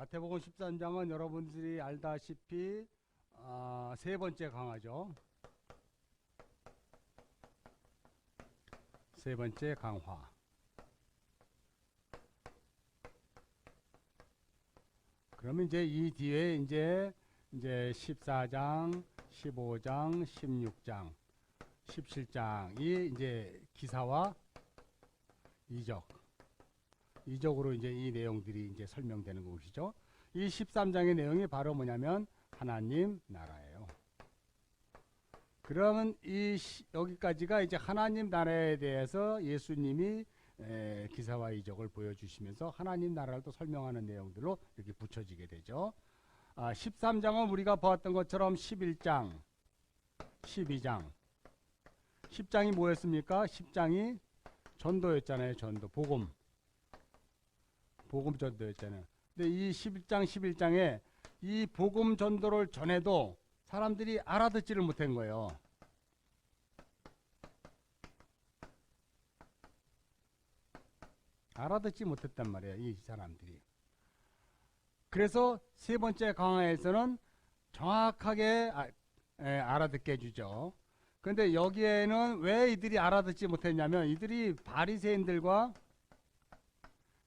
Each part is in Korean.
마태복음 13장은 여러분들이 알다시피 세 번째 강화죠. 세 번째 강화. 그러면 이제 이 뒤에 이제 14장, 15장, 16장, 17장이 이제 기사와 이적으로 이제 이 내용들이 이제 설명되는 것이죠. 이 13장의 내용이 바로 뭐냐면 하나님 나라예요. 그러면 여기까지가 이제 하나님 나라에 대해서 예수님이 기사와 이적을 보여주시면서 하나님 나라를 또 설명하는 내용들로 이렇게 붙여지게 되죠. 13장은 우리가 보았던 것처럼 11장, 12장. 10장이 뭐였습니까? 10장이 전도였잖아요. 전도, 복음 전도였잖아요. 근데 이 11장, 11장에 이 복음 전도를 전해도 사람들이 알아듣지를 못한 거예요. 알아듣지 못했단 말이에요, 이 사람들이. 그래서 세 번째 강화에서는 정확하게 알아듣게 해주죠. 그런데 여기에는 왜 이들이 알아듣지 못했냐면 이들이 바리새인들과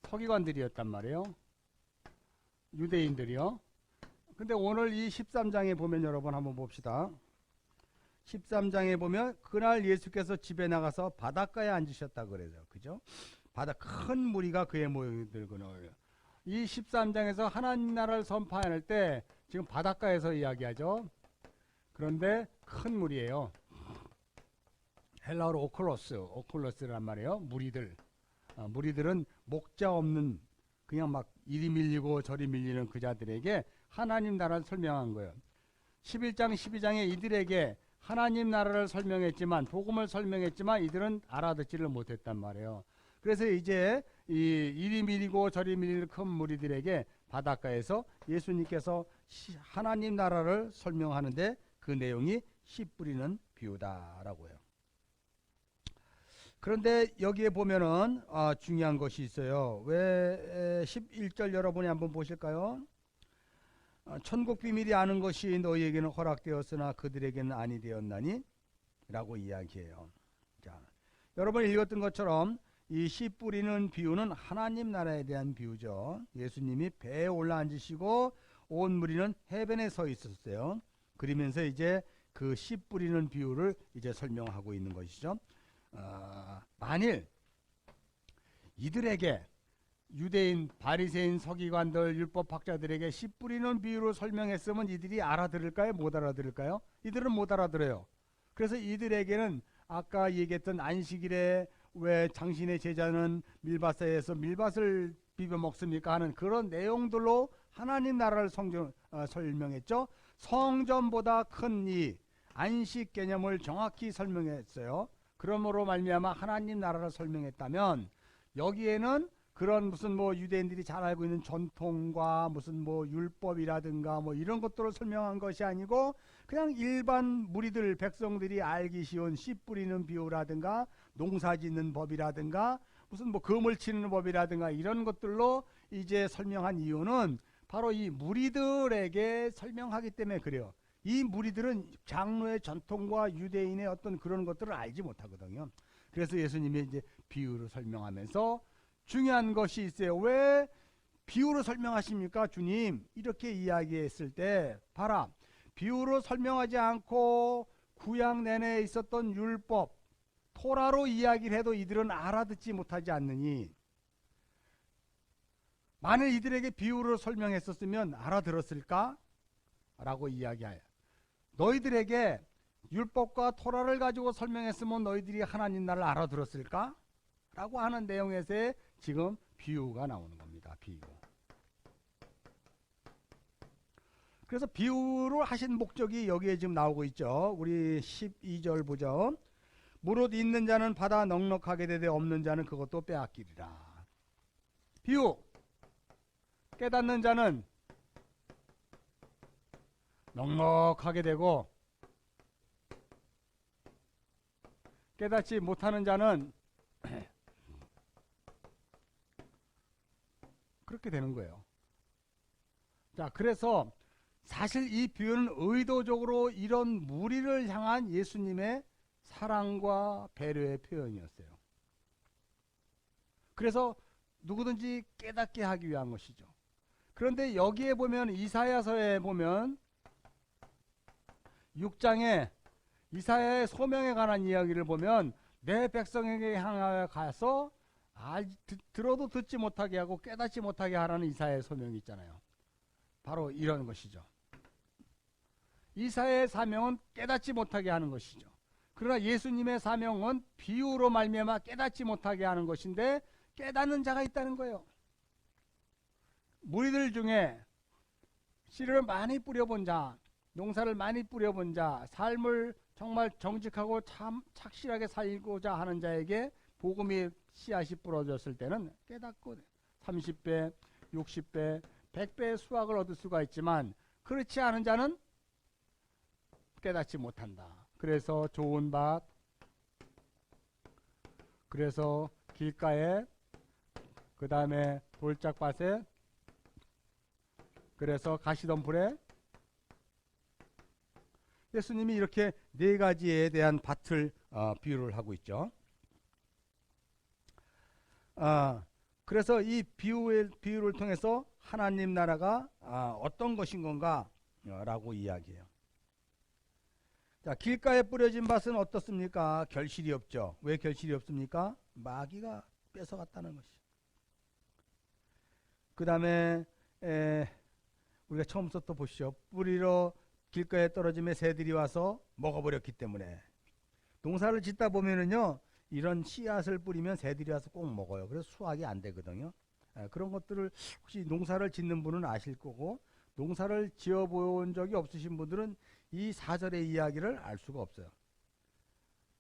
서기관들이었단 말이에요. 유대인들이요. 근데 오늘 이 13장에 보면 여러분 한번 봅시다. 13장에 보면 그날 예수께서 집에 나가서 바닷가에 앉으셨다 그래요. 그죠? 큰 무리가 그의 모양을 들거늘. 이 13장에서 하나님 나라를 선포할 때 지금 바닷가에서 이야기하죠. 그런데 큰 무리예요. 헬라어로 오클로스란 말이에요. 무리들은 목자 없는 그냥 막 이리 밀리고 저리 밀리는 그 자들에게 하나님 나라를 설명한 거예요. 11장 12장에 이들에게 하나님 나라를 설명했지만 복음을 설명했지만 이들은 알아듣지를 못했단 말이에요. 그래서 이제 이리 밀리고 저리 밀리는 큰 무리들에게 바닷가에서 예수님께서 하나님 나라를 설명하는데 그 내용이 씨 뿌리는 비유다라고 해요. 그런데 여기에 보면은 중요한 것이 있어요. 왜 11절 여러분이 한번 보실까요? 천국 비밀이 아는 것이 너희에게는 허락되었으나 그들에게는 아니 되었나니 라고 이야기해요. 자, 여러분 읽었던 것처럼 이 씨 뿌리는 비유는 하나님 나라에 대한 비유죠. 예수님이 배에 올라앉으시고 온 무리는 해변에 서 있었어요. 그러면서 이제 그 씨 뿌리는 비유를 이제 설명하고 있는 것이죠. 만일 이들에게 유대인, 바리새인, 서기관들, 율법학자들에게 씨 뿌리는 비유로 설명했으면 이들이 알아들을까요? 못 알아들을까요? 이들은 못 알아들어요. 그래서 이들에게는 아까 얘기했던 안식일에 왜 당신의 제자는 밀밭에서 밀밭을 비벼 먹습니까? 하는 그런 내용들로 하나님 나라를 설명했죠. 성전보다 큰 이 안식 개념을 정확히 설명했어요. 그러므로 말미암아 하나님 나라를 설명했다면 여기에는 그런 무슨 뭐 유대인들이 잘 알고 있는 전통과 무슨 뭐 율법이라든가 뭐 이런 것들을 설명한 것이 아니고 그냥 일반 무리들 백성들이 알기 쉬운 씨 뿌리는 비유라든가 농사 짓는 법이라든가 무슨 뭐 금을 치는 법이라든가 이런 것들로 이제 설명한 이유는 바로 이 무리들에게 설명하기 때문에 그래요. 이 무리들은 장로의 전통과 유대인의 어떤 그런 것들을 알지 못하거든요. 그래서 예수님이 이제 비유로 설명하면서 중요한 것이 있어요. 왜 비유로 설명하십니까, 주님? 이렇게 이야기했을 때 봐라. 비유로 설명하지 않고 구약 내내 있었던 율법, 토라로 이야기를 해도 이들은 알아듣지 못하지 않느니 만일 이들에게 비유로 설명했었으면 알아들었을까? 라고 이야기해요. 너희들에게 율법과 토라를 가지고 설명했으면 너희들이 하나님 나라를 알아들었을까? 라고 하는 내용에서 지금 비유가 나오는 겁니다. 비유. 그래서 비유를 하신 목적이 여기에 지금 나오고 있죠. 우리 12절 보죠. 무릇 있는 자는 받아 넉넉하게 되되 없는 자는 그것도 빼앗기리라. 비유. 깨닫는 자는 넉넉하게 되고 깨닫지 못하는 자는 그렇게 되는 거예요. 자, 그래서 사실 이 비유는 의도적으로 이런 무리를 향한 예수님의 사랑과 배려의 표현이었어요. 그래서 누구든지 깨닫게 하기 위한 것이죠. 그런데 여기에 보면 이사야서에 보면 6장에 이사야의 소명에 관한 이야기를 보면 내 백성에게 향하여 가서 들어도 듣지 못하게 하고 깨닫지 못하게 하라는 이사야의 소명이 있잖아요. 바로 이런 것이죠. 이사야의 사명은 깨닫지 못하게 하는 것이죠. 그러나 예수님의 사명은 비유로 말미암아 깨닫지 못하게 하는 것인데 깨닫는 자가 있다는 거예요. 무리들 중에 씨를 많이 뿌려본 자, 농사를 많이 뿌려본 자, 삶을 정말 정직하고 참 착실하게 살고자 하는 자에게 복음이 씨앗이 뿌려졌을 때는 깨닫고 30배, 60배, 100배의 수확을 얻을 수가 있지만 그렇지 않은 자는 깨닫지 못한다. 그래서 좋은 밭, 그래서 길가에, 그 다음에 돌짝밭에, 그래서 가시덤불에, 예수님이 이렇게 네 가지에 대한 밭을 비유를 하고 있죠. 그래서 이 비유를 통해서 하나님 나라가 어떤 것인 건가 라고 이야기해요. 자, 길가에 뿌려진 밭은 어떻습니까? 결실이 없죠. 왜 결실이 없습니까? 마귀가 뺏어갔다는 것이죠. 그 다음에 우리가 처음부터 또 보시죠. 뿌리로 길가에 떨어짐에 새들이 와서 먹어버렸기 때문에. 농사를 짓다 보면은요, 이런 씨앗을 뿌리면 새들이 와서 꼭 먹어요. 그래서 수확이 안 되거든요. 그런 것들을 혹시 농사를 짓는 분은 아실 거고, 농사를 지어본 적이 없으신 분들은 이 4절의 이야기를 알 수가 없어요.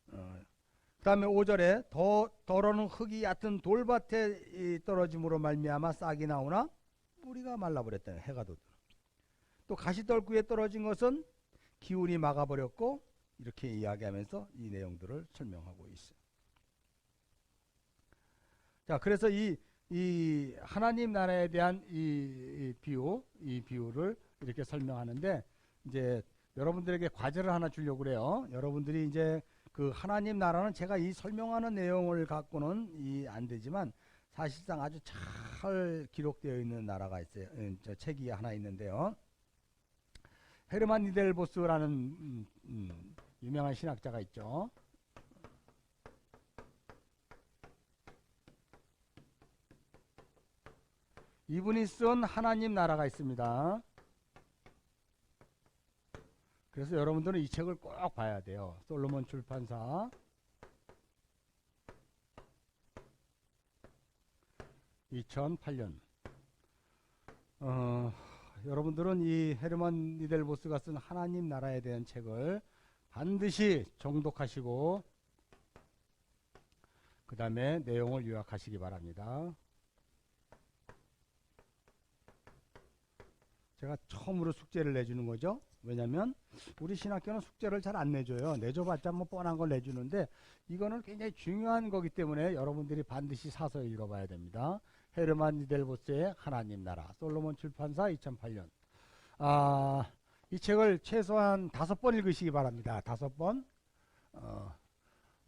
그 다음에 5절에 더러는 흙이 얕은 돌밭에 떨어짐으로 말미암아 싹이 나오나 뿌리가 말라버렸다. 해가 돋아. 또 가시떨구에 떨어진 것은 기운이 막아버렸고, 이렇게 이야기하면서 이 내용들을 설명하고 있어요. 자, 그래서 이 하나님 나라에 대한 이 비유를 이렇게 설명하는데, 이제 여러분들에게 과제를 하나 주려고 그래요. 여러분들이 이제 그 하나님 나라는 제가 이 설명하는 내용을 갖고는 안 되지만 사실상 아주 잘 기록되어 있는 나라가 있어요. 저 책이 하나 있는데요. 헤르만 니델보스라는 유명한 신학자가 있죠. 이분이 쓴 하나님 나라가 있습니다. 그래서 여러분들은 이 책을 꼭 봐야 돼요. 솔로몬 출판사 2008년. 여러분들은 이 헤르만 니델보스가 쓴 하나님 나라에 대한 책을 반드시 정독하시고 그 다음에 내용을 요약하시기 바랍니다. 제가 처음으로 숙제를 내주는 거죠. 왜냐하면 우리 신학교는 숙제를 잘 안 내줘요. 내줘봤자 뭐 뻔한 걸 내주는데 이거는 굉장히 중요한 거기 때문에 여러분들이 반드시 사서 읽어봐야 됩니다. 헤르만 니델보스의 하나님 나라, 솔로몬 출판사 2008년. 이 책을 최소한 5번 읽으시기 바랍니다. 5번.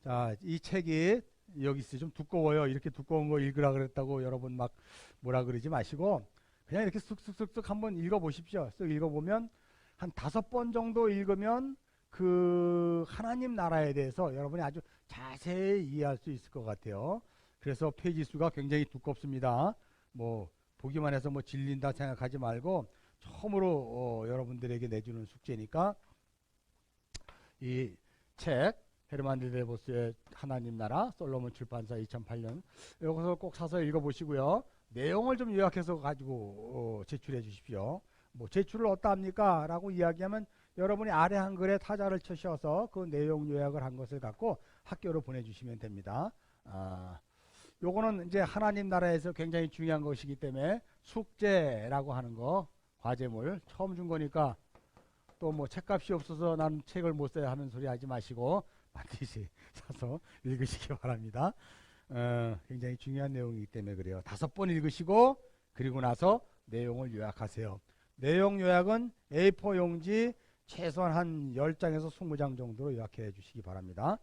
자, 이 책이 여기 있어요. 좀 두꺼워요. 이렇게 두꺼운 거 읽으라 그랬다고 여러분 막 뭐라 그러지 마시고 그냥 이렇게 쓱쓱쓱쓱 한번 읽어보십시오. 쓱 읽어보면 한 5번 정도 읽으면 그 하나님 나라에 대해서 여러분이 아주 자세히 이해할 수 있을 것 같아요. 그래서 페이지 수가 굉장히 두껍습니다. 뭐 보기만 해서 뭐 질린다 생각하지 말고 처음으로 여러분들에게 내주는 숙제니까 이 책 헤르만 니델보스의 하나님 나라, 솔로몬 출판사 2008년 이것을 꼭 사서 읽어보시고요. 내용을 좀 요약해서 가지고 제출해 주십시오. 뭐 제출을 어디다 합니까? 라고 이야기하면 여러분이 아래 한글에 타자를 쳐셔서 그 내용 요약을 한 것을 갖고 학교로 보내주시면 됩니다. 요거는 이제 하나님 나라에서 굉장히 중요한 것이기 때문에 숙제라고 하는 거, 과제물 처음 준 거니까 또 뭐 책값이 없어서 난 책을 못 써야 하는 소리 하지 마시고 반드시 사서 읽으시기 바랍니다. 굉장히 중요한 내용이기 때문에 그래요. 5번 읽으시고 그리고 나서 내용을 요약하세요. 내용 요약은 A4 용지 최소한 한 10장에서 20장 정도로 요약해 주시기 바랍니다.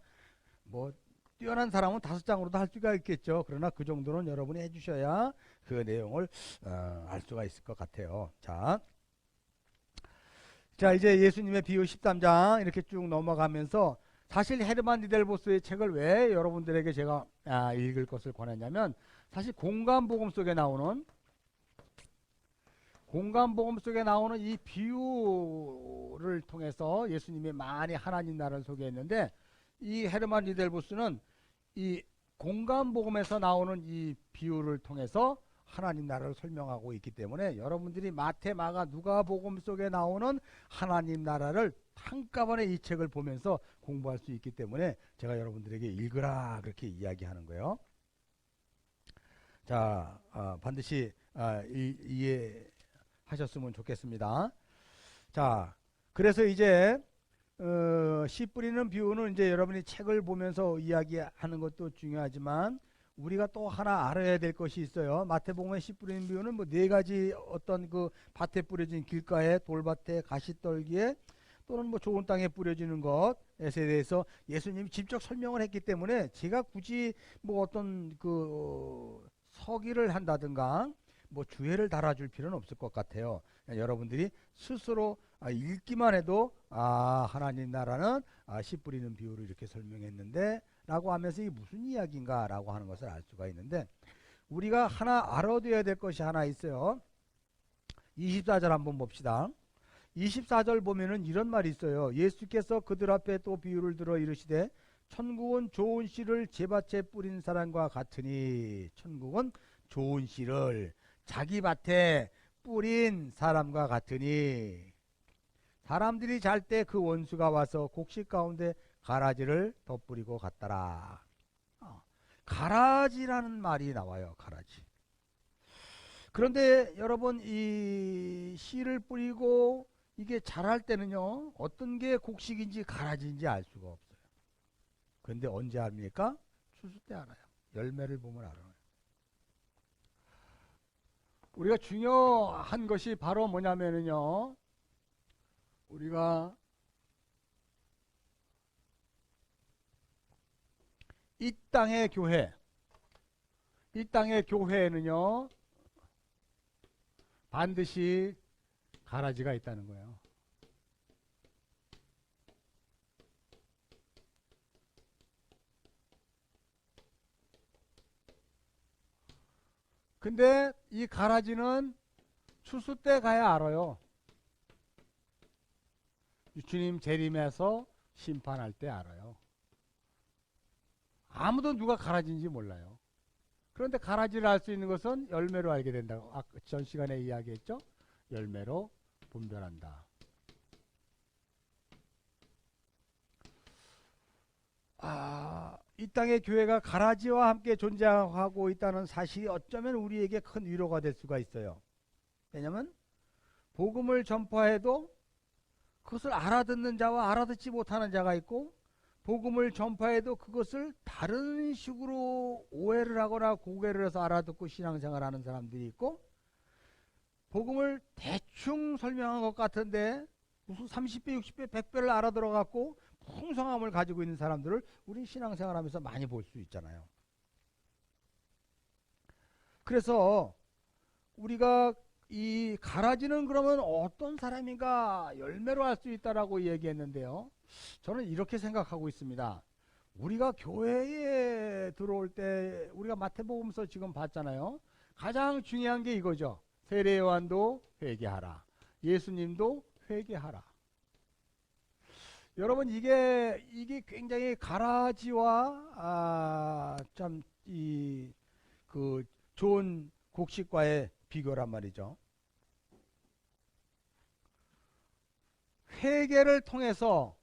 뭐 뛰어난 사람은 5장으로도 할 수가 있겠죠. 그러나 그 정도는 여러분이 해주셔야 그 내용을 알 수가 있을 것 같아요. 자 이제 예수님의 비유 13장 이렇게 쭉 넘어가면서 사실 헤르만 니델보스의 책을 왜 여러분들에게 제가 읽을 것을 권했냐면 사실 공간복음 속에 나오는 이 비유를 통해서 예수님이 많이 하나님 나라를 소개했는데 이 헤르만 니델보스는 이 공간복음에서 나오는 이 비유를 통해서 하나님 나라를 설명하고 있기 때문에 여러분들이 마태, 마가, 누가복음 속에 나오는 하나님 나라를 한꺼번에 이 책을 보면서 공부할 수 있기 때문에 제가 여러분들에게 읽으라 그렇게 이야기하는 거예요. 자, 반드시 이해하셨으면 좋겠습니다. 자, 그래서 이제 씨 뿌리는 비유는 이제 여러분이 책을 보면서 이야기하는 것도 중요하지만 우리가 또 하나 알아야 될 것이 있어요. 마태복음의 씨 뿌리는 비유는 뭐 4가지 어떤 그 밭에 뿌려진 길가에, 돌밭에, 가시떨기에 또는 뭐 좋은 땅에 뿌려지는 것에 대해서 예수님이 직접 설명을 했기 때문에 제가 굳이 뭐 어떤 그 서기를 한다든가 뭐 주해를 달아줄 필요는 없을 것 같아요. 여러분들이 스스로 읽기만 해도 하나님 나라는 씨 뿌리는 비유로 이렇게 설명했는데 라고 하면서 이게 무슨 이야기인가 라고 하는 것을 알 수가 있는데 우리가 하나 알아둬야 될 것이 하나 있어요. 24절 한번 봅시다. 24절 보면은 이런 말이 있어요. 예수께서 그들 앞에 또 비유를 들어 이르시되 천국은 좋은 씨를 제밭에 뿌린 사람과 같으니 천국은 좋은 씨를 자기 밭에 뿌린 사람과 같으니 사람들이 잘 때 그 원수가 와서 곡식 가운데 가라지를 덧뿌리고 갔더라. 가라지라는 말이 나와요. 가라지. 그런데 여러분 이 씨를 뿌리고 이게 자랄 때는요 어떤 게 곡식인지 가라지인지 알 수가 없어요. 그런데 언제 압니까? 추수 때 알아요. 열매를 보면 알아요. 우리가 중요한 것이 바로 뭐냐면요 우리가 이 땅의 교회에는요 반드시 가라지가 있다는 거예요. 근데 이 가라지는 추수 때 가야 알아요. 주님 재림해서 심판할 때 알아요. 아무도 누가 가라지인지 몰라요. 그런데 가라지를 알 수 있는 것은 열매로 알게 된다고 전 시간에 이야기했죠. 열매로 분별한다. 이 땅의 교회가 가라지와 함께 존재하고 있다는 사실이 어쩌면 우리에게 큰 위로가 될 수가 있어요. 왜냐하면 복음을 전파해도 그것을 알아듣는 자와 알아듣지 못하는 자가 있고 복음을 전파해도 그것을 다른 식으로 오해를 하거나 고개를 해서 알아듣고 신앙생활하는 사람들이 있고 복음을 대충 설명한 것 같은데 무슨 30배, 60배, 100배를 알아들어갖고 풍성함을 가지고 있는 사람들을 우리 신앙생활하면서 많이 볼 수 있잖아요. 그래서 우리가 이 가라지는 그러면 어떤 사람인가 열매로 알 수 있다라고 얘기했는데요. 저는 이렇게 생각하고 있습니다. 우리가 교회에 들어올 때 우리가 마태복음서 지금 봤잖아요. 가장 중요한 게 이거죠. 세례 요한도 회개하라. 예수님도 회개하라. 여러분 이게 굉장히 가라지와 참 이 그 좋은 곡식과의 비교란 말이죠. 회개를 통해서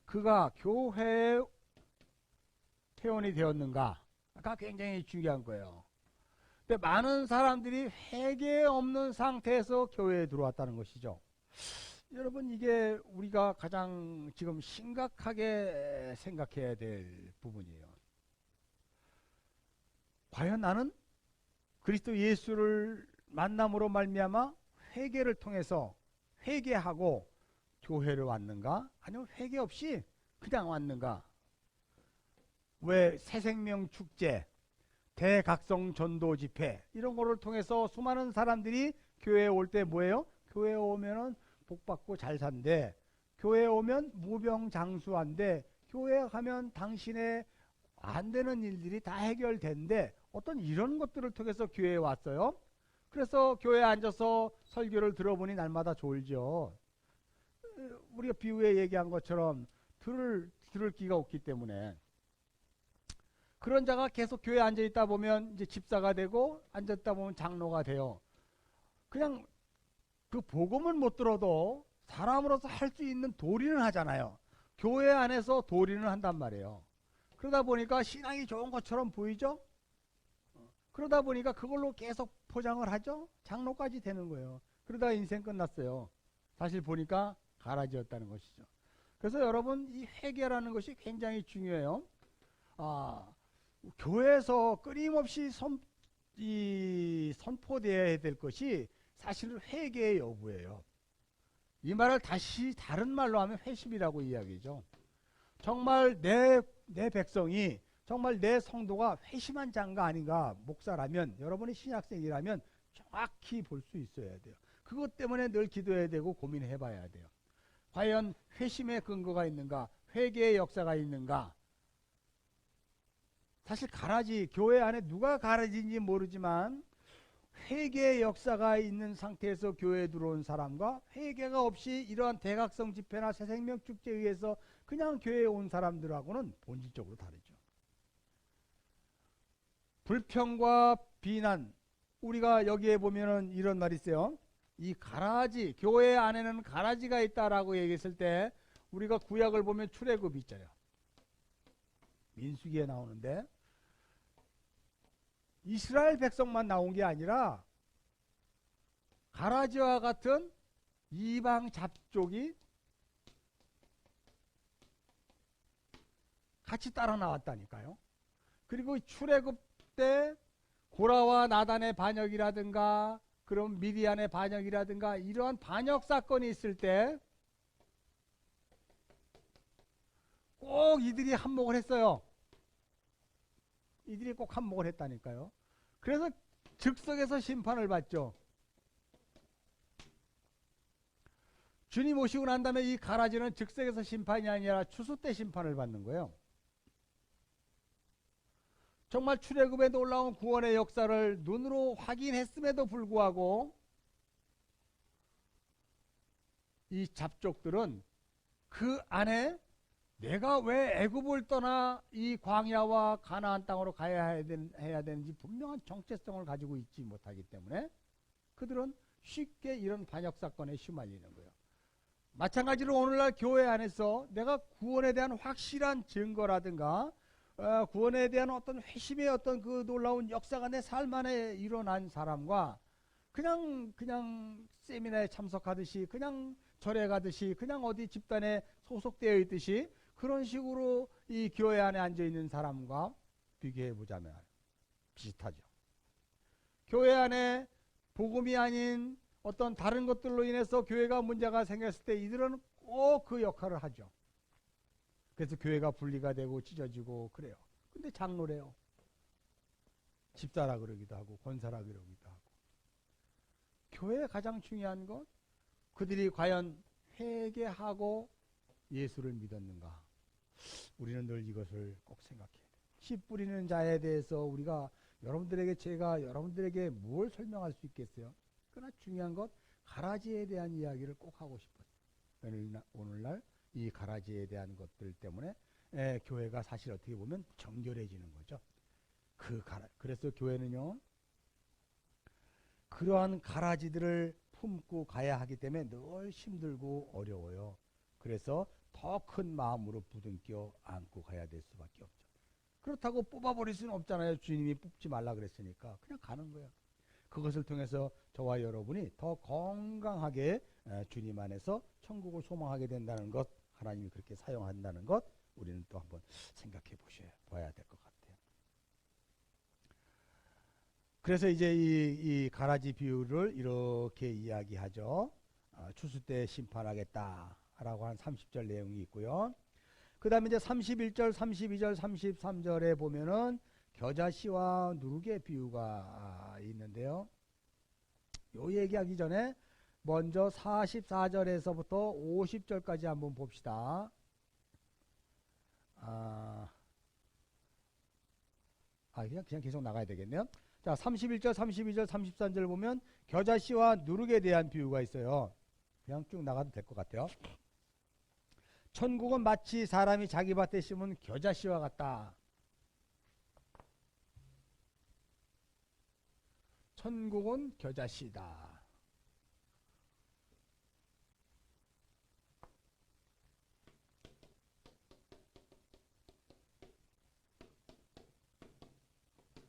그가 교회의 회원이 되었는가가 굉장히 중요한 거예요. 근데 많은 사람들이 회개 없는 상태에서 교회에 들어왔다는 것이죠. 여러분 이게 우리가 가장 지금 심각하게 생각해야 될 부분이에요. 과연 나는 그리스도 예수를 만남으로 말미암아 회개를 통해서 회개하고 교회를 왔는가? 아니면 회개 없이 그냥 왔는가? 왜 새생명 축제, 대각성 전도 집회 이런 거를 통해서 수많은 사람들이 교회에 올 때 뭐예요? 교회에 오면은 복 받고 잘 산대. 교회에 오면 무병장수한데, 교회에 가면 당신의 안 되는 일들이 다 해결된대. 어떤 이런 것들을 통해서 교회에 왔어요. 그래서 교회에 앉아서 설교를 들어보니 날마다 졸죠. 우리가 비유에 얘기한 것처럼 들을 기가 없기 때문에. 그런 자가 계속 교회에 앉아 있다 보면 이제 집사가 되고, 앉아 있다 보면 장로가 돼요. 그냥 그 복음은 못 들어도 사람으로서 할 수 있는 도리는 하잖아요. 교회 안에서 도리는 한단 말이에요. 그러다 보니까 신앙이 좋은 것처럼 보이죠? 그러다 보니까 그걸로 계속 포장을 하죠? 장로까지 되는 거예요. 그러다 인생 끝났어요. 사실 보니까 가라지였다는 것이죠. 그래서 여러분, 이 회개라는 것이 굉장히 중요해요. 교회에서 끊임없이 선포되어야 될 것이 사실은 회개의 여부예요. 이 말을 다시 다른 말로 하면 회심이라고 이야기죠. 정말 내 백성이, 정말 내 성도가 회심한 자인가 아닌가, 목사라면, 여러분이 신학생이라면 정확히 볼 수 있어야 돼요. 그것 때문에 늘 기도해야 되고 고민해 봐야 돼요. 과연 회심의 근거가 있는가, 회개의 역사가 있는가. 사실 가라지, 교회 안에 누가 가라지인지 모르지만 회개의 역사가 있는 상태에서 교회에 들어온 사람과 회개가 없이 이러한 대각성 집회나 새생명 축제에 의해서 그냥 교회에 온 사람들하고는 본질적으로 다르죠. 불평과 비난, 우리가 여기에 보면은 이런 말이 있어요. 이 가라지, 교회 안에는 가라지가 있다라고 얘기했을 때, 우리가 구약을 보면 출애굽이 있잖아요. 민수기에 나오는데, 이스라엘 백성만 나온 게 아니라 가라지와 같은 이방 잡족이 같이 따라 나왔다니까요. 그리고 출애굽 때 고라와 나단의 반역이라든가, 그럼 미디안의 반역이라든가, 이러한 반역 사건이 있을 때 꼭 이들이 한몫을 했어요. 이들이 꼭 한몫을 했다니까요. 그래서 즉석에서 심판을 받죠. 주님 오시고 난 다음에 이 가라지는 즉석에서 심판이 아니라 추수 때 심판을 받는 거예요. 정말 출애굽에 놀라운 구원의 역사를 눈으로 확인했음에도 불구하고 이 잡족들은 그 안에 내가 왜 애굽을 떠나 이 광야와 가나안 땅으로 해야 되는지 분명한 정체성을 가지고 있지 못하기 때문에 그들은 쉽게 이런 반역 사건에 휘말리는 거예요. 마찬가지로 오늘날 교회 안에서 내가 구원에 대한 확실한 증거라든가 구원에 대한 어떤 회심의 어떤 그 놀라운 역사가 내 삶 안에 일어난 사람과 그냥 세미나에 참석하듯이, 그냥 절에 가듯이, 그냥 어디 집단에 소속되어 있듯이 그런 식으로 이 교회 안에 앉아 있는 사람과 비교해 보자면 비슷하죠. 교회 안에 복음이 아닌 어떤 다른 것들로 인해서 교회가 문제가 생겼을 때 이들은 꼭 그 역할을 하죠. 그래서 교회가 분리가 되고 찢어지고 그래요. 근데 장로래요. 집사라 그러기도 하고 권사라 그러기도 하고. 교회의 가장 중요한 것, 그들이 과연 회개하고 예수를 믿었는가. 우리는 늘 이것을 꼭 생각해야 돼요. 씨 뿌리는 자에 대해서 우리가 제가 여러분들에게 뭘 설명할 수 있겠어요? 그러나 중요한 것, 가라지에 대한 이야기를 꼭 하고 싶어요. 오늘날 이 가라지에 대한 것들 때문에 교회가 사실 어떻게 보면 정결해지는 거죠. 그래서 교회는요, 그러한 가라지들을 품고 가야 하기 때문에 늘 힘들고 어려워요. 그래서 더 큰 마음으로 부둥켜 안고 가야 될 수밖에 없죠. 그렇다고 뽑아버릴 수는 없잖아요. 주님이 뽑지 말라 그랬으니까 그냥 가는 거예요. 그것을 통해서 저와 여러분이 더 건강하게 주님 안에서 천국을 소망하게 된다는 것, 하나님이 그렇게 사용한다는 것, 우리는 또 한번 생각해 봐야 될 것 같아요. 그래서 이제 이 가라지 비유를 이렇게 이야기하죠. 추수 때 심판하겠다라고 한 30절 내용이 있고요. 그 다음에 이제 31절, 32절, 33절에 보면은 겨자씨와 누룩의 비유가 있는데요. 요 얘기하기 전에 먼저 44절에서부터 50절까지 한번 봅시다. 그냥 계속 나가야 되겠네요. 자, 31절, 32절, 33절 보면 겨자씨와 누룩에 대한 비유가 있어요. 그냥 쭉 나가도 될 것 같아요. 천국은 마치 사람이 자기 밭에 심은 겨자씨와 같다. 천국은 겨자씨다.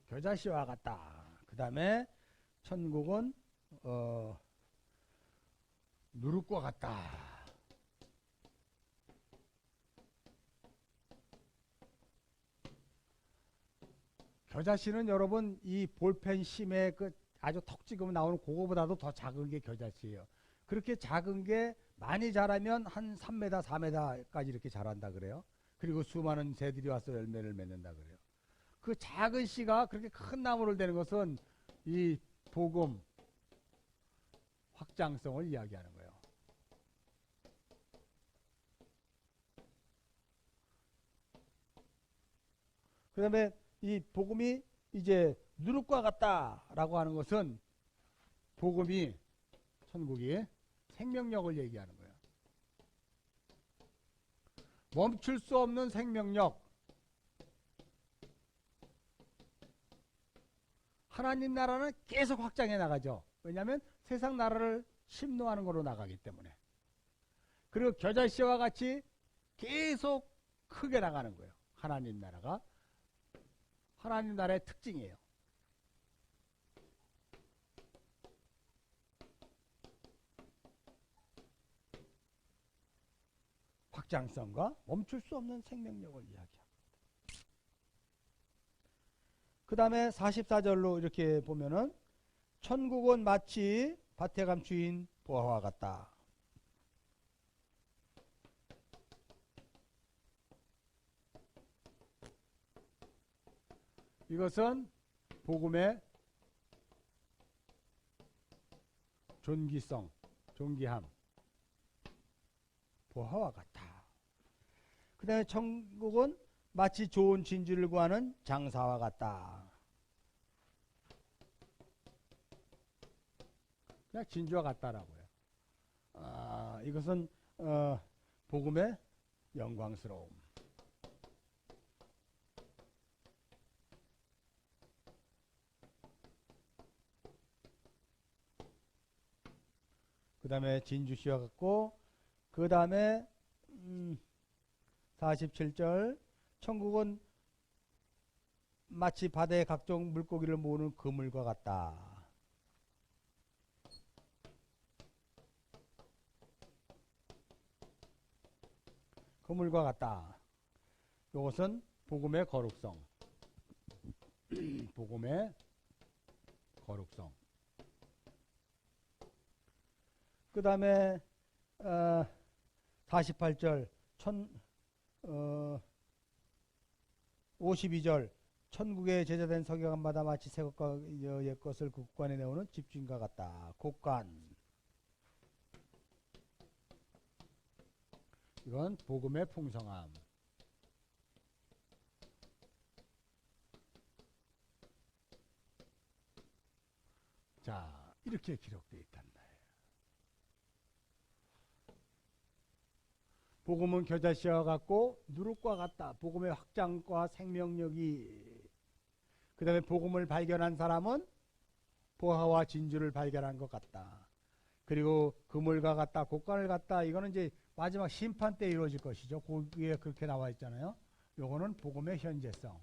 겨자씨와 같다. 그 다음에 천국은 누룩과 같다. 겨자씨는 여러분 이 볼펜 심에 그 아주 턱 찍으면 나오는 그거보다도 더 작은 게 겨자씨예요. 그렇게 작은 게 많이 자라면 한 3m, 4m까지 이렇게 자란다 그래요. 그리고 수많은 새들이 와서 열매를 맺는다 그래요. 그 작은 씨가 그렇게 큰 나무를 되는 것은 이 복음 확장성을 이야기하는 거예요. 그 다음에 이 복음이 이제 누룩과 같다라고 하는 것은 복음이 천국이 생명력을 얘기하는 거예요. 멈출 수 없는 생명력. 하나님 나라는 계속 확장해 나가죠. 왜냐하면 세상 나라를 침노하는 거로 나가기 때문에. 그리고 겨자씨와 같이 계속 크게 나가는 거예요. 하나님 나라가. 하나님 나라의 특징이에요. 확장성과 멈출 수 없는 생명력을 이야기합니다. 그 다음에 44절로 이렇게 보면은 천국은 마치 밭에 감추인 보화와 같다. 이것은 복음의 존귀성, 존귀함, 보화와 같다. 그 다음에 천국은 마치 좋은 진주를 구하는 장사와 같다. 그냥 진주와 같다라고요. 이것은 복음의 영광스러움. 그 다음에 진주씨와 같고, 그 다음에 47절 천국은 마치 바다의 각종 물고기를 모으는 그물과 같다. 그물과 같다. 이것은 복음의 거룩성. 복음의 거룩성. 그 다음에 48절 52절 천국에 제자된 서기관마다 마치 새 것과 옛 것을 국관에 내오는 집주인과 같다. 곡관. 이건 복음의 풍성함. 자, 이렇게 기록되어 있단 말이에요. 복음은 겨자씨와 같고 누룩과 같다. 복음의 확장과 생명력이. 그 다음에 복음을 발견한 사람은 보화와 진주를 발견한 것 같다. 그리고 그물과 같다, 곡관을 같다. 이거는 이제 마지막 심판 때 이루어질 것이죠. 거기에 그렇게 나와 있잖아요. 요거는 복음의 현재성.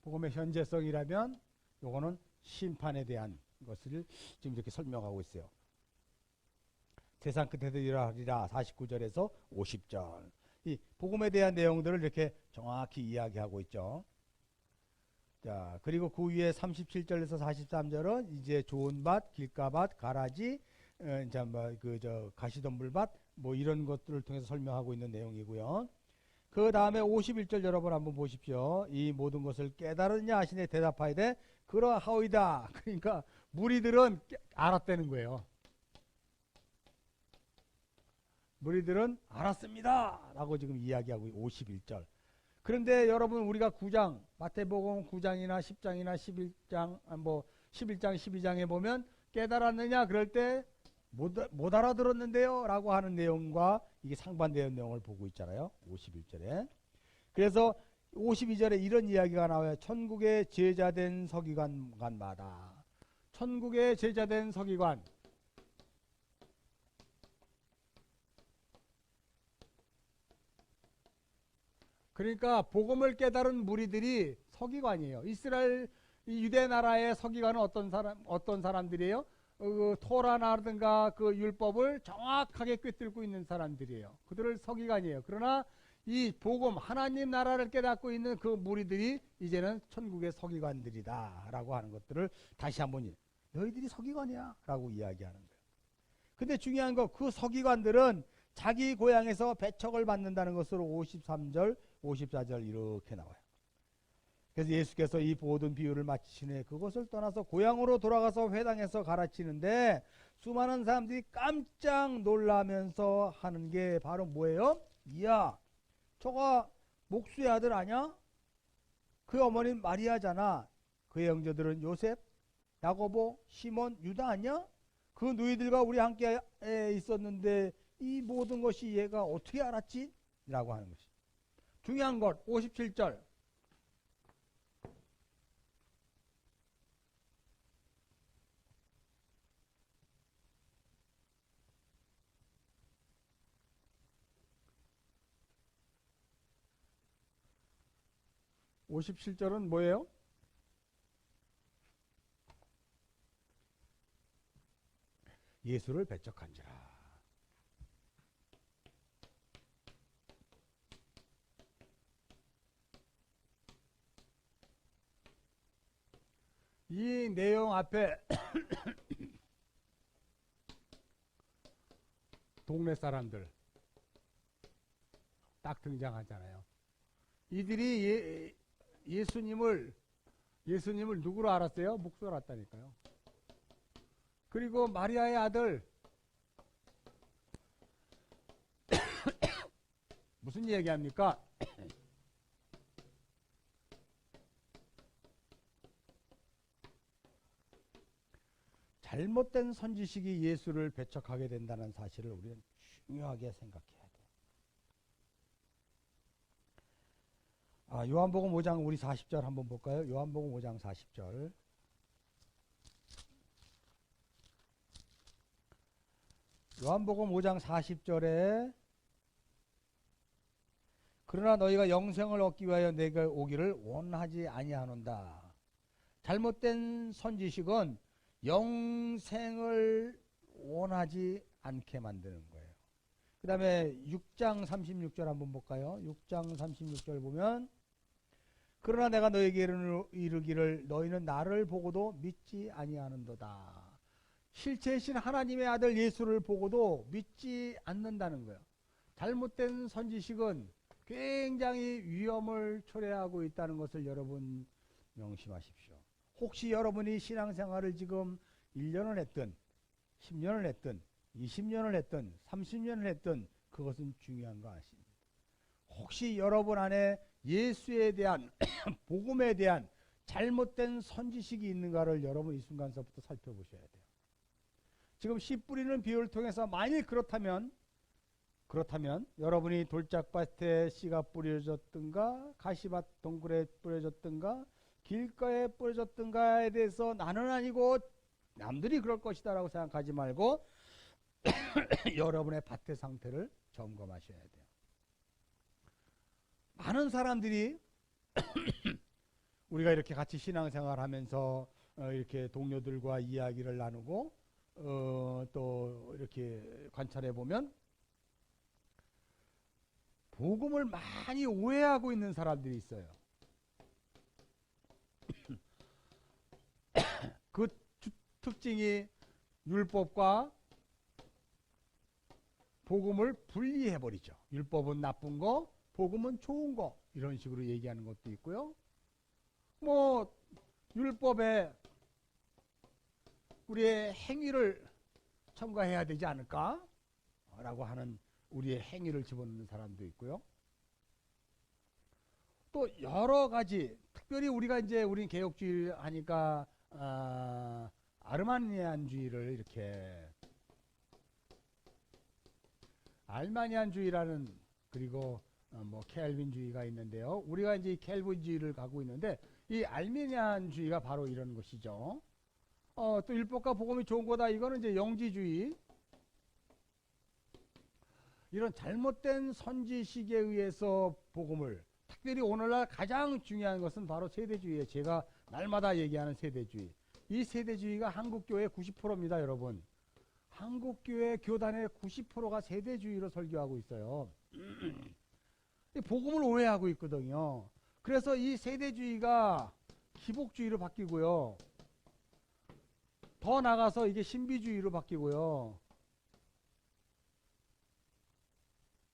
복음의 현재성이라면 요거는 심판에 대한 것을 지금 이렇게 설명하고 있어요. 세상 끝에도 일어나리라 49절에서 50절. 이 복음에 대한 내용들을 이렇게 정확히 이야기하고 있죠. 자, 그리고 그 위에 37절에서 43절은 이제 좋은 밭, 길가밭, 가라지, 이제 뭐그저 가시덤불밭 뭐 이런 것들을 통해서 설명하고 있는 내용이고요. 그 다음에 51절 여러분 한번 보십시오. 이 모든 것을 깨달았냐 하시네 대답하여 돼 그러하오이다. 그러니까 무리들은 알았다는 거예요. 무리들은 알았습니다 라고 지금 이야기하고 51절. 그런데 여러분 우리가 9장 마태복음 9장이나 10장이나 11장 뭐 11장 12장에 보면 깨달았느냐 그럴 때 못 알아들었는데요 라고 하는 내용과 이게 상반되는 내용을 보고 있잖아요. 51절에. 그래서 52절에 이런 이야기가 나와요. 천국의 제자된 서기관마다. 천국의 제자된 서기관. 그러니까 복음을 깨달은 무리들이 서기관이에요. 이스라엘 유대 나라의 서기관은 어떤 사람들이에요? 그 토라나든가 그 율법을 정확하게 꿰뚫고 있는 사람들이에요. 그들을 서기관이에요. 그러나 이 복음 하나님 나라를 깨닫고 있는 그 무리들이 이제는 천국의 서기관들이다라고 하는 것들을 다시 한번 너희들이 서기관이야 라고 이야기하는 거예요. 근데 중요한 거 그 서기관들은 자기 고향에서 배척을 받는다는 것으로 53절 54절 이렇게 나와요. 그래서 예수께서 이 모든 비유를 마치시네 그것을 떠나서 고향으로 돌아가서 회당에서 가르치는데 수많은 사람들이 깜짝 놀라면서 하는 게 바로 뭐예요? 이야 저가 목수의 아들 아냐? 그 어머니는 마리아잖아. 그의 형제들은 요셉, 야고보, 시몬, 유다 아니야? 그 누이들과 우리 함께 있었는데 이 모든 것이 얘가 어떻게 알았지? 라고 하는 것이 중요한 것 57절. (57절은) 뭐예요? 예수를 배척한지라. 이 내용 앞에 동네 사람들 딱 등장하잖아요. 이들이 예수님을 누구로 알았어요? 목수로 알았다니까요. 그리고 마리아의 아들 무슨 얘기합니까? 잘못된 선지식이 예수를 배척하게 된다는 사실을 우리는 중요하게 생각해야 돼요. 요한복음 5장 우리 40절 한번 볼까요? 요한복음 5장 40절. 요한복음 5장 40절에 그러나 너희가 영생을 얻기 위하여 내가 오기를 원하지 아니하노라. 잘못된 선지식은 영생을 원하지 않게 만드는 거예요. 그 다음에 6장 36절 한번 볼까요? 6장 36절 보면 그러나 내가 너에게 이르기를 너희는 나를 보고도 믿지 아니하는도다. 실체이신 하나님의 아들 예수를 보고도 믿지 않는다는 거예요. 잘못된 선지식은 굉장히 위험을 초래하고 있다는 것을 여러분 명심하십시오. 혹시 여러분이 신앙생활을 지금 1년을 했든 10년을 했든 20년을 했든 30년을 했든 그것은 중요한 거 아십니까? 혹시 여러분 안에 예수에 대한 복음에 대한 잘못된 선지식이 있는가를 여러분 이 순간서부터 살펴보셔야 돼요. 지금 씨 뿌리는 비유를 통해서 만일 그렇다면 여러분이 돌짝밭에 씨가 뿌려졌든가 가시밭 동굴에 뿌려졌든가 길가에 뿌려졌든가에 대해서 나는 아니고 남들이 그럴 것이다 라고 생각하지 말고 여러분의 밭의 상태를 점검하셔야 돼요. 많은 사람들이 우리가 이렇게 같이 신앙생활 하면서 이렇게 동료들과 이야기를 나누고 또 이렇게 관찰해 보면 복음을 많이 오해하고 있는 사람들이 있어요. 그 특징이 율법과 복음을 분리해버리죠. 율법은 나쁜 거, 복음은 좋은 거, 이런 식으로 얘기하는 것도 있고요. 뭐 율법에 우리의 행위를 첨가해야 되지 않을까? 라고 하는 우리의 행위를 집어넣는 사람도 있고요. 또 여러 가지, 특별히 우리가 이제 우린 개혁주의 하니까 아르마니안주의를 이렇게 알마니안주의라는, 그리고 뭐 켈빈주의가 있는데요. 우리가 이제 켈빈주의를 가고 있는데 이 알메니안주의가 바로 이런 것이죠. 또 율법과 복음이 좋은 거다. 이거는 이제 영지주의. 이런 잘못된 선지식에 의해서 복음을, 특별히 오늘날 가장 중요한 것은 바로 세대주의예요. 제가 날마다 얘기하는 세대주의. 이 세대주의가 한국교회 90%입니다, 여러분. 한국교회 교단의 90%가 세대주의로 설교하고 있어요. 복음을 오해하고 있거든요. 그래서 이 세대주의가 기복주의로 바뀌고요. 더 나가서 이게 신비주의로 바뀌고요.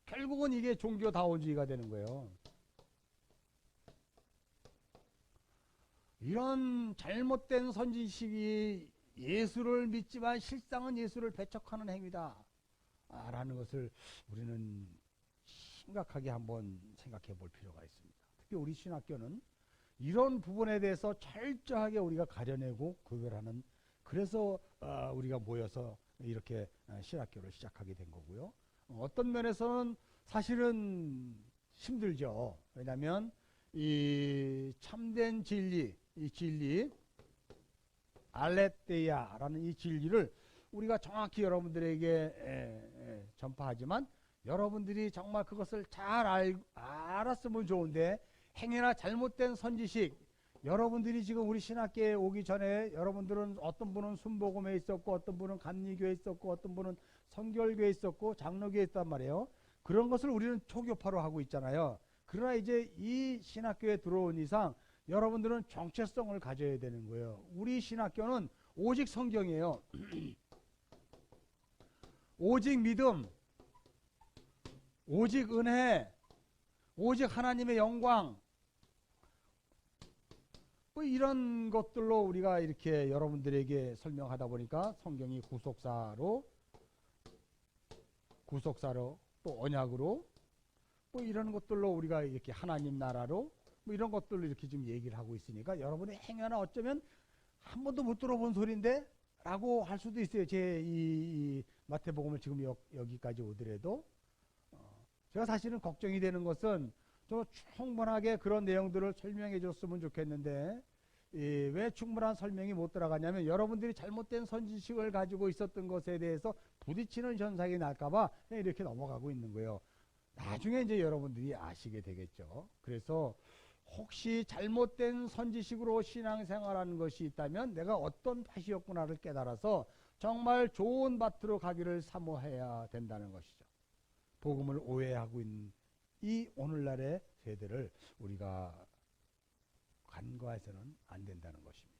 결국은 이게 종교다원주의가 되는 거예요. 이런 잘못된 선지식이 예수를 믿지만 실상은 예수를 배척하는 행위다 라는 것을 우리는 심각하게 한번 생각해 볼 필요가 있습니다. 특히 우리 신학교는 이런 부분에 대해서 철저하게 우리가 가려내고 구별하는, 그래서 우리가 모여서 이렇게 신학교를 시작하게 된 거고요. 어떤 면에서는 사실은 힘들죠. 왜냐하면 이 참된 진리, 이 진리 알레테이아라는 이 진리를 우리가 정확히 여러분들에게 전파하지만 여러분들이 정말 그것을 잘 알았으면 좋은데 행여나 잘못된 선지식, 여러분들이 지금 우리 신학교에 오기 전에 여러분들은 어떤 분은 순복음에 있었고 어떤 분은 감리교에 있었고 어떤 분은 성결교에 있었고 장로교에 있단 말이에요. 그런 것을 우리는 초교파로 하고 있잖아요. 그러나 이제 이 신학교에 들어온 이상 여러분들은 정체성을 가져야 되는 거예요. 우리 신학교는 오직 성경이에요. 오직 믿음, 오직 은혜, 오직 하나님의 영광, 뭐 이런 것들로 우리가 이렇게 여러분들에게 설명하다 보니까 성경이 구속사로 또 언약으로 뭐 이런 것들로 우리가 이렇게 하나님 나라로 뭐 이런 것들로 이렇게 지금 얘기를 하고 있으니까 여러분이 행여나 어쩌면 한 번도 못 들어본 소리인데 라고 할 수도 있어요. 제 이 마태복음을 지금 여기까지 오더라도 제가 사실은 걱정이 되는 것은 좀 충분하게 그런 내용들을 설명해 줬으면 좋겠는데 왜 충분한 설명이 못 들어가냐면 여러분들이 잘못된 선지식을 가지고 있었던 것에 대해서 부딪히는 현상이 날까봐 이렇게 넘어가고 있는 거예요. 나중에 이제 여러분들이 아시게 되겠죠. 그래서 혹시 잘못된 선지식으로 신앙생활하는 것이 있다면 내가 어떤 밭이었구나를 깨달아서 정말 좋은 밭으로 가기를 사모해야 된다는 것이죠. 복음을 오해하고 있는 이 오늘날의 세대를 우리가 간과해서는 안 된다는 것입니다.